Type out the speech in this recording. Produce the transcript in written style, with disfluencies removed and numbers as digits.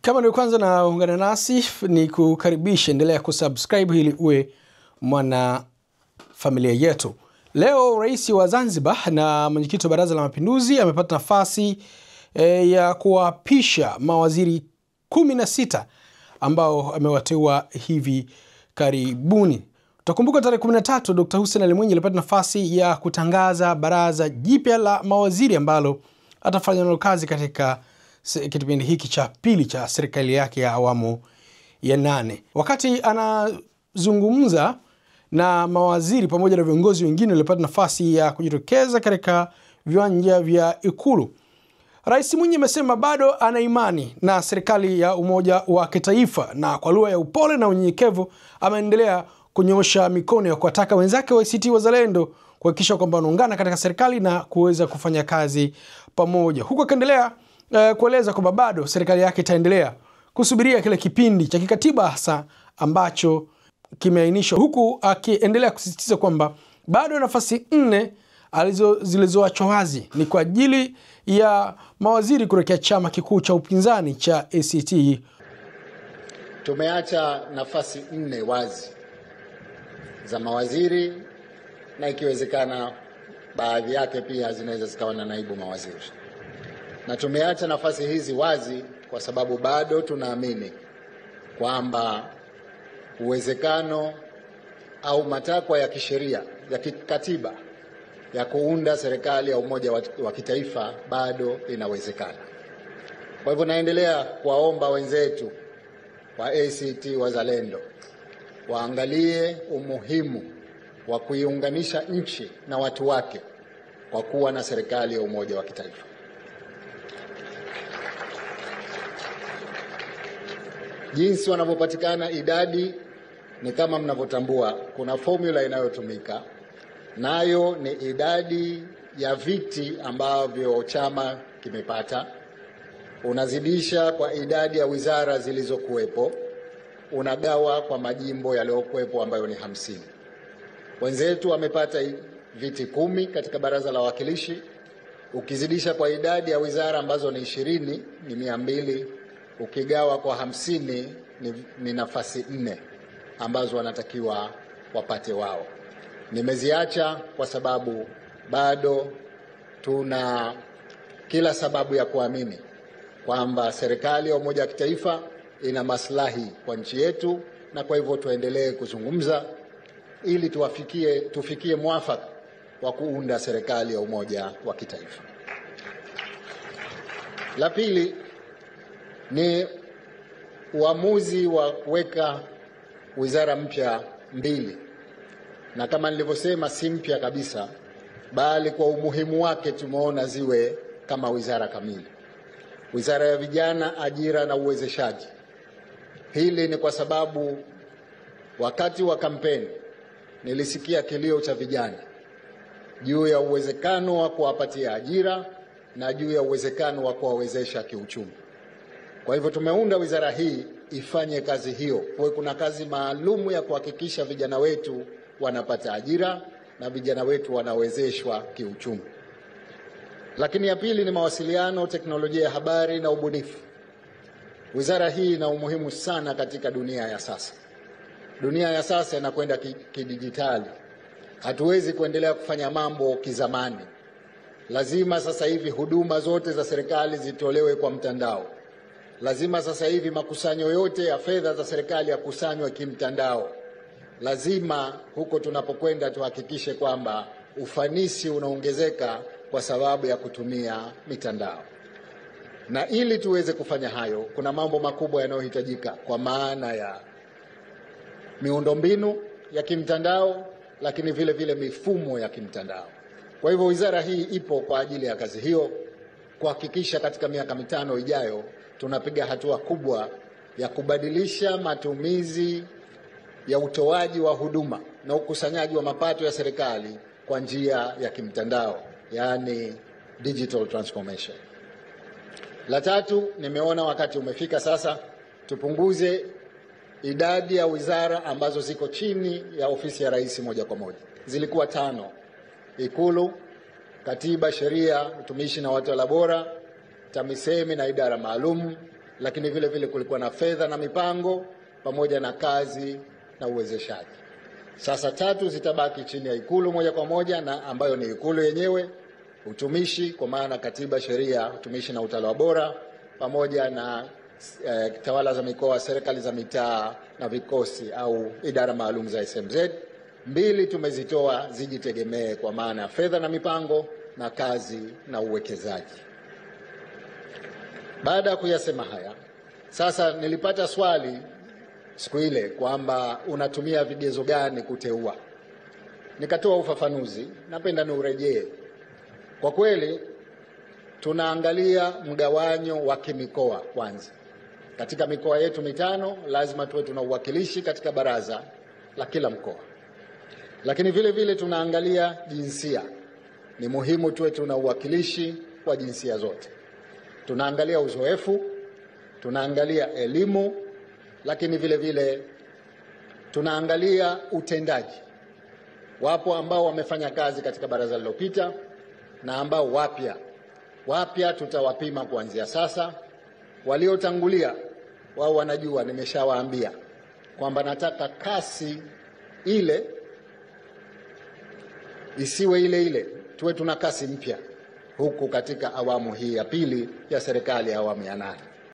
Kama ndio kwanza na ungana nasi, ni kukaribisha, endelea kusubscribe ili uwe mwana familia yetu. Leo Rais wa Zanzibar na mwenyekiti wa Baraza la Mapinduzi amepata nafasi ya kuapisha mawaziri 16 ambao amewateua hivi karibuni. Utakumbuka tarehe 13 Dr. Hussein Ali Mwinyi alipata nafasi ya kutangaza baraza jipya la mawaziri ambalo atafanya nalo kazi katika kipindi hiki cha pili cha serikali yake ya awamu ya 8. Wakati anazungumza na mawaziri pamoja na viongozi wengine walipata nafasi ya kujitokeza katika viwanja vya Ikulu, Rais Mwinyi amesema bado ana imani na serikali ya umoja wa kitaifa, na kwa lugha ya upole na unyenyekevu ameendelea kunyosha mikono ya kuwataka wenzake wa ACT Wazalendo kuhakikisha kwamba wanaungana katika serikali na kuweza kufanya kazi pamoja. Huko akaendelea kueleza kwamba bado serikali yake itaendelea kusubiria kile kipindi cha kikatiba hasa ambacho kimeainishwa, huku akiendelea kusisitiza kwamba bado nafasi 4 zilizoachwa wazi ni kwa ajili ya mawaziri kuelekea chama kikuu cha upinzani cha ACT. Tumeacha nafasi 4 wazi za mawaziri, na ikiwezekana baadhi yake pia zinaweza zikawa na naibu mawaziri. Na tumeacha nafasi hizi wazi kwa sababu bado tunaamini kwamba uwezekano au matakwa ya kisheria ya kikatiba ya kuunda serikali ya umoja wa kitaifa bado inawezekana. Kwa hivyo naendelea kuwaomba wenzetu wa ACT Wazalendo waangalie umuhimu wa kuiunganisha nchi na watu wake kwa kuwa na serikali ya umoja wa kitaifa. Jinsi wanavyopatikana idadi ni kama mnavyotambua, kuna formula inayotumika, nayo ni idadi ya viti ambavyo chama kimepata, unazidisha kwa idadi ya wizara zilizokuwepo, unagawa kwa majimbo yaliyokuwepo ambayo ni 50. Wenzetu wamepata viti 10 katika baraza la wawakilishi, ukizidisha kwa idadi ya wizara ambazo ni 20 ni 200, ukigawa kwa 50 ni nafasi 4 ambazo wanatakiwa wapate wao. Nimeziacha kwa sababu bado tuna kila sababu ya kuamini kwamba serikali ya umoja wa kitaifa ina maslahi kwa nchi yetu, na kwa hivyo tuendelee kuzungumza ili tufikie mwafaka wa kuunda serikali ya umoja wa kitaifa. La pili ni uamuzi wa kuweka wizara mpya 2, na kama nilivyosema si mpya kabisa, bali kwa umuhimu wake tumeona ziwe kama wizara kamili. Wizara ya Vijana, Ajira na Uwezeshaji. Hili ni kwa sababu wakati wa kampeni nilisikia kilio cha vijana juu ya uwezekano wa kuwapatia ajira na juu ya uwezekano wa kuwawezesha kiuchumi. Kwa hivyo tumeunda wizara hii ifanye kazi hiyo. Kwa kuna kazi maalumu ya kuhakikisha vijana wetu wanapata ajira na vijana wetu wanawezeshwa kiuchumi. Lakini ya pili ni mawasiliano, teknolojia ya habari na ubunifu. Wizara hii ina umuhimu sana katika dunia ya sasa. Dunia ya sasa inakwenda kidijitali. Hatuwezi kuendelea kufanya mambo kizamani. Lazima sasa hivi huduma zote za serikali zitolewe kwa mtandao. Lazima sasa hivi makusanyo yote ya fedha za serikali yakusanywe kimtandao. Lazima huko tunapokwenda tuhakikishe kwamba ufanisi unaongezeka kwa sababu ya kutumia mitandao. Na ili tuweze kufanya hayo, kuna mambo makubwa yanayohitajika kwa maana ya miundombinu ya kimtandao, lakini vile vile mifumo ya kimtandao. Kwa hivyo wizara hii ipo kwa ajili ya kazi hiyo, kuhakikisha katika miaka 5 ijayo tunapiga hatua kubwa ya kubadilisha matumizi ya utoaji wa huduma na ukusanyaji wa mapato ya serikali kwa njia ya kimtandao, yani digital transformation. La tatu, nimeona wakati umefika sasa tupunguze idadi ya wizara ambazo ziko chini ya ofisi ya rais moja kwa moja. Zilikuwa 5: Ikulu, Katiba, Sheria, Utumishi na Watawala Bora, TAMISEMI na idara maalum, lakini vile vile kulikuwa na fedha na mipango pamoja na kazi na uwezeshaji. Sasa 3 zitabaki chini ya Ikulu moja kwa moja, na ambayo ni Ikulu yenyewe, utumishi kwa maana katiba, sheria, utumishi na utawala bora, pamoja na tawala za mikoa, serikali za mitaa na vikosi au idara maalum za SMZ. 2 tumezitoa zijitegemee kwa maana ya fedha na mipango na kazi na uwekezaji. Baada ya kuyasema haya, sasa nilipata swali siku ile kwamba unatumia vigezo gani kuteua. Nikatoa ufafanuzi, napenda niurejee. Kwa kweli tunaangalia mgawanyo wa kimikoa kwanza. Katika mikoa yetu 5 lazima tuwe tuna uwakilishi katika baraza la kila mkoa. Lakini vile vile tunaangalia jinsia. Ni muhimu tuwe tuna uwakilishi wa jinsia zote. Tunaangalia uzoefu, tunaangalia elimu, lakini vile vile tunaangalia utendaji. Wapo ambao wamefanya kazi katika baraza lililopita na ambao wapya tutawapima kuanzia sasa. Waliotangulia wao wanajua, nimeshawaambia kwamba nataka kasi ile isiwe ile, tuwe tuna kasi mpya huku katika awamu hii ya pili ya serikali ya awamu ya 8.